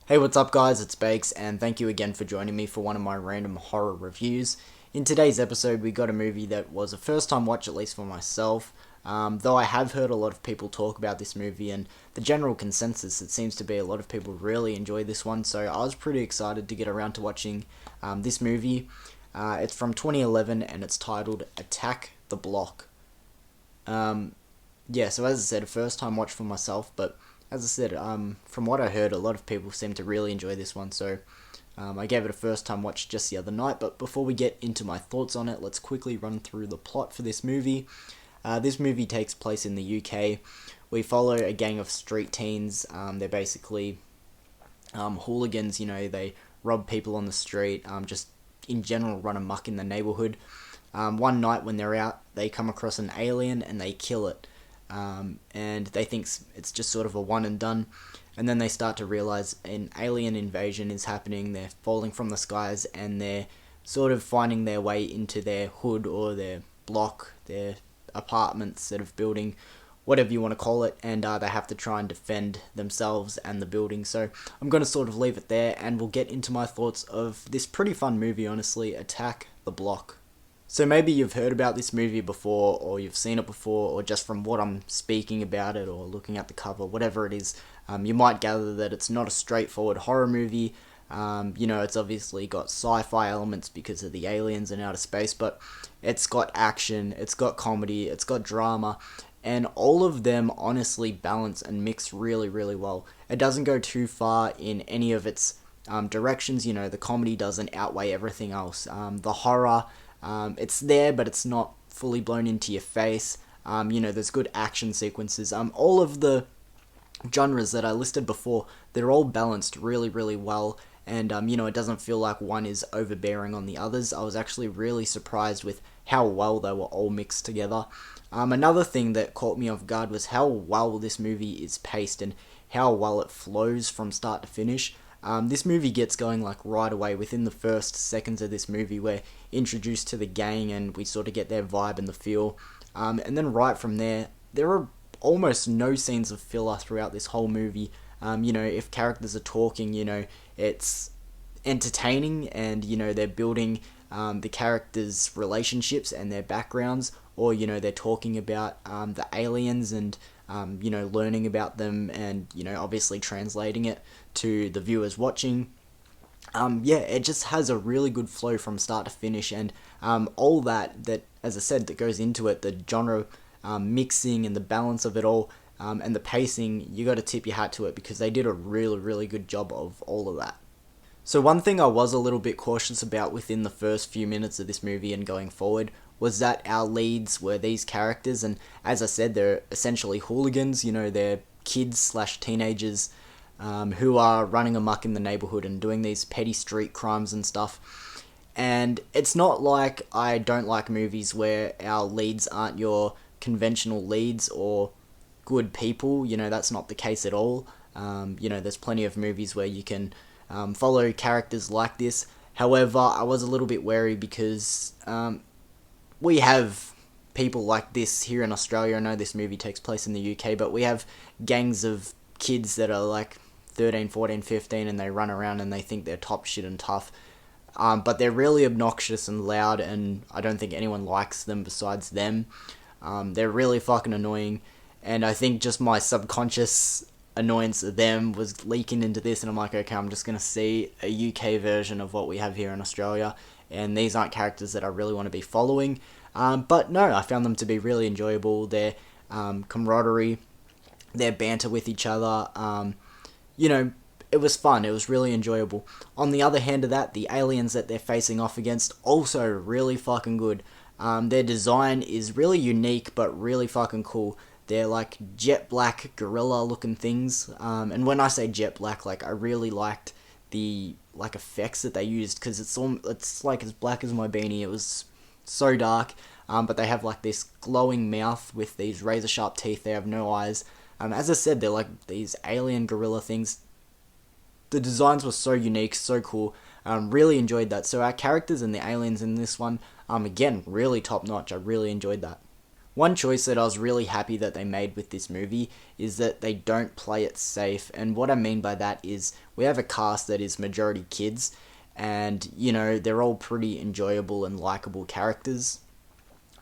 Hey, what's up, guys? It's Bakes, and thank you again for joining me for one of my random horror reviews. In today's episode, we got a movie that was a first time watch, at least for myself. Though I have heard a lot of people talk about this movie, and the general consensus, it seems to be a lot of people really enjoy this one, so I was pretty excited to get around to watching this movie. It's from 2011, and it's titled Attack the Block. Yeah, so as I said, a first time watch for myself, but as I said, from what I heard, a lot of people seem to really enjoy this one, so I gave it a first time watch just the other night. But before we get into my thoughts on it, let's quickly run through the plot for this movie. This movie takes place in the UK. We follow a gang of street teens. They're basically hooligans, they rob people on the street, just in general run amok in the neighborhood. One night when they're out, they come across an alien and they kill it. And they think it's just sort of a one and done. And then they start to realize an alien invasion is happening. They're falling from the skies, and they're sort of finding their way into their hood or their block, their apartment sort of building, whatever you want to call it. And they have to try and defend themselves and the building. So I'm going to sort of leave it there, and we'll get into my thoughts of this pretty fun movie, honestly, Attack the Block. So maybe you've heard about this movie before, or you've seen it before, or just from what I'm speaking about it, or looking at the cover, whatever it is, you might gather that it's not a straightforward horror movie. It's obviously got sci-fi elements because of the aliens in outer space, but it's got action, it's got comedy, it's got drama, and all of them honestly balance and mix really, really well. It doesn't go too far in any of its directions. The comedy doesn't outweigh everything else. The horror, it's there, but it's not fully blown into your face. There's good action sequences. All of the genres that I listed before, they're all balanced really, really well. And, it doesn't feel like one is overbearing on the others. I was actually really surprised with how well they were all mixed together. Another thing that caught me off guard was how well this movie is paced and how well it flows from start to finish. This movie gets going like right away within the first seconds of this movie. We're introduced to the gang and we sort of get their vibe and the feel. And then right from there are almost no scenes of filler throughout this whole movie. If characters are talking, it's entertaining, and, they're building the characters' relationships and their backgrounds, or, they're talking about the aliens and, learning about them and, obviously translating it to the viewers watching. It just has a really good flow from start to finish, and all that, as I said, that goes into it, the genre mixing and the balance of it all, and the pacing, you got to tip your hat to it because they did a really, really good job of all of that. So one thing I was a little bit cautious about within the first few minutes of this movie and going forward was that our leads were these characters, and as I said, they're essentially hooligans. They're kids slash teenagers who are running amok in the neighborhood and doing these petty street crimes and stuff. And it's not like I don't like movies where our leads aren't your conventional leads or good people. That's not the case at all. There's plenty of movies where you can follow characters like this. However, I was a little bit wary because we have people like this here in Australia. I know this movie takes place in the UK, but we have gangs of kids that are like 13, 14, 15, and they run around and they think they're top shit and tough. But they're really obnoxious and loud, and I don't think anyone likes them besides them. They're really fucking annoying, and I think just my subconscious annoyance of them was leaking into this, and I'm like, okay, I'm just going to see a UK version of what we have here in Australia, and these aren't characters that I really want to be following. But no, I found them to be really enjoyable. Their camaraderie, their banter with each other, it was fun. It was really enjoyable. On the other hand of that, the aliens that they're facing off against, also really fucking good. Their design is really unique, but really fucking cool. They're like jet black gorilla looking things. And when I say jet black, like, I really liked the like effects that they used, because it's like as black as my beanie. It was so dark. But they have like this glowing mouth with these razor sharp teeth. They have no eyes. As I said, they're like these alien gorilla things. The designs were so unique, so cool. Really enjoyed that. So our characters and the aliens in this one, again, really top notch. I really enjoyed that. one choice that I was really happy that they made with this movie is that they don't play it safe. And what I mean by that is we have a cast that is majority kids, and you know, they're all pretty enjoyable and likable characters.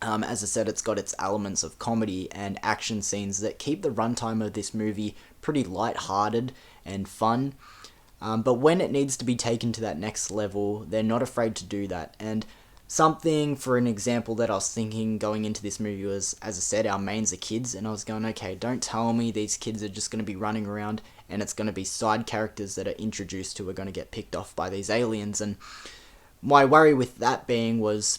As I said, it's got its elements of comedy and action scenes that keep the runtime of this movie pretty light-hearted and fun. But when it needs to be taken to that next level, they're not afraid to do that. And something, for an example, that I was thinking going into this movie was, as I said, our mains are kids, and I was going, okay, don't tell me these kids are just going to be running around and it's going to be side characters that are introduced who are going to get picked off by these aliens. And my worry with that being was,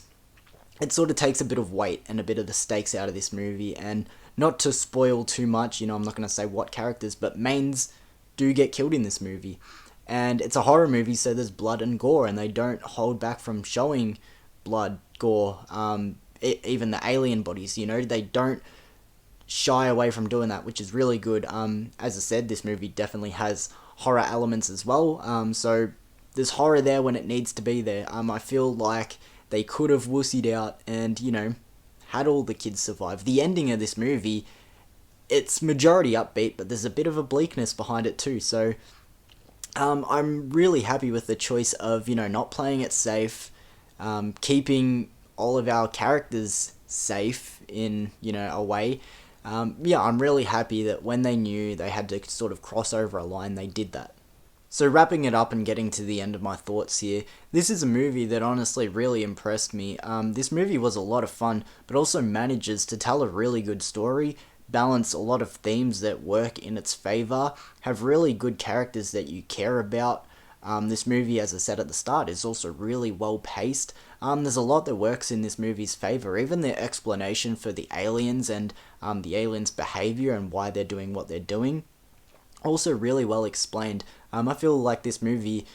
it sort of takes a bit of weight and a bit of the stakes out of this movie. And not to spoil too much, you know, I'm not going to say what characters, but mains do get killed in this movie. And it's a horror movie, so there's blood and gore, and they don't hold back from showing blood, gore, even the alien bodies, you know, they don't shy away from doing that, which is really good. As I said, this movie definitely has horror elements as well, so there's horror there when it needs to be there. I feel like they could have wussied out and, you know, had all the kids survive. The ending of this movie, it's majority upbeat, but there's a bit of a bleakness behind it too, so I'm really happy with the choice of, you know, not playing it safe, keeping all of our characters safe in, you know, a way. Yeah, I'm really happy that when they knew they had to sort of cross over a line, they did that. So wrapping it up and getting to the end of my thoughts here, this is a movie that honestly really impressed me. This movie was a lot of fun, but also manages to tell a really good story, balance a lot of themes that work in its favour, have really good characters that you care about. This movie, as I said at the start, is also really well paced. There's a lot that works in this movie's favour, even the explanation for the aliens and the aliens' behaviour and why they're doing what they're doing. Also really well explained. I feel like this movie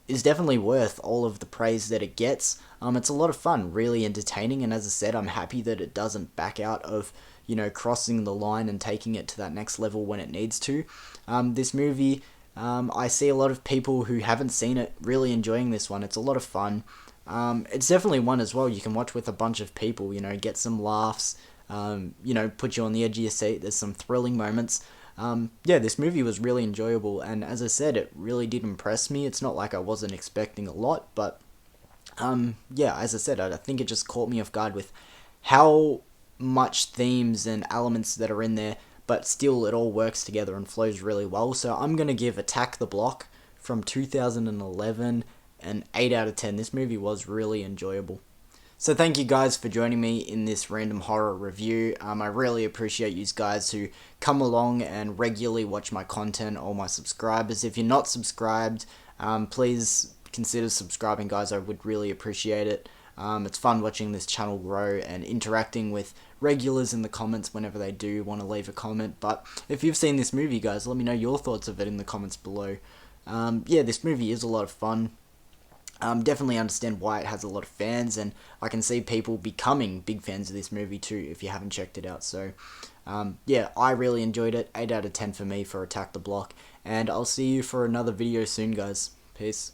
is definitely worth all of the praise that it gets. It's a lot of fun, really entertaining, and as I said, I'm happy that it doesn't back out of, you know, crossing the line and taking it to that next level when it needs to. This movie, I see a lot of people who haven't seen it really enjoying this one. It's a lot of fun. It's definitely one as well you can watch with a bunch of people, you know, get some laughs, you know, put you on the edge of your seat. There's some thrilling moments. Yeah, this movie was really enjoyable, and as I said, it really did impress me. It's not like I wasn't expecting a lot, but yeah, as I said, I think it just caught me off guard with how much themes and elements that are in there, but still it all works together and flows really well. So I'm going to give Attack the Block from 2011 an 8 out of 10. This movie was really enjoyable. So thank you guys for joining me in this random horror review. I really appreciate you guys who come along and regularly watch my content, all my subscribers. If you're not subscribed, please consider subscribing, guys. I would really appreciate it. It's fun watching this channel grow and interacting with regulars in the comments whenever they do want to leave a comment. But if you've seen this movie, guys, let me know your thoughts of it in the comments below. Yeah, this movie is a lot of fun. Definitely understand why it has a lot of fans, and I can see people becoming big fans of this movie too if you haven't checked it out. So yeah, I really enjoyed it. 8 out of 10 for me for Attack the Block, and I'll see you for another video soon, guys. Peace.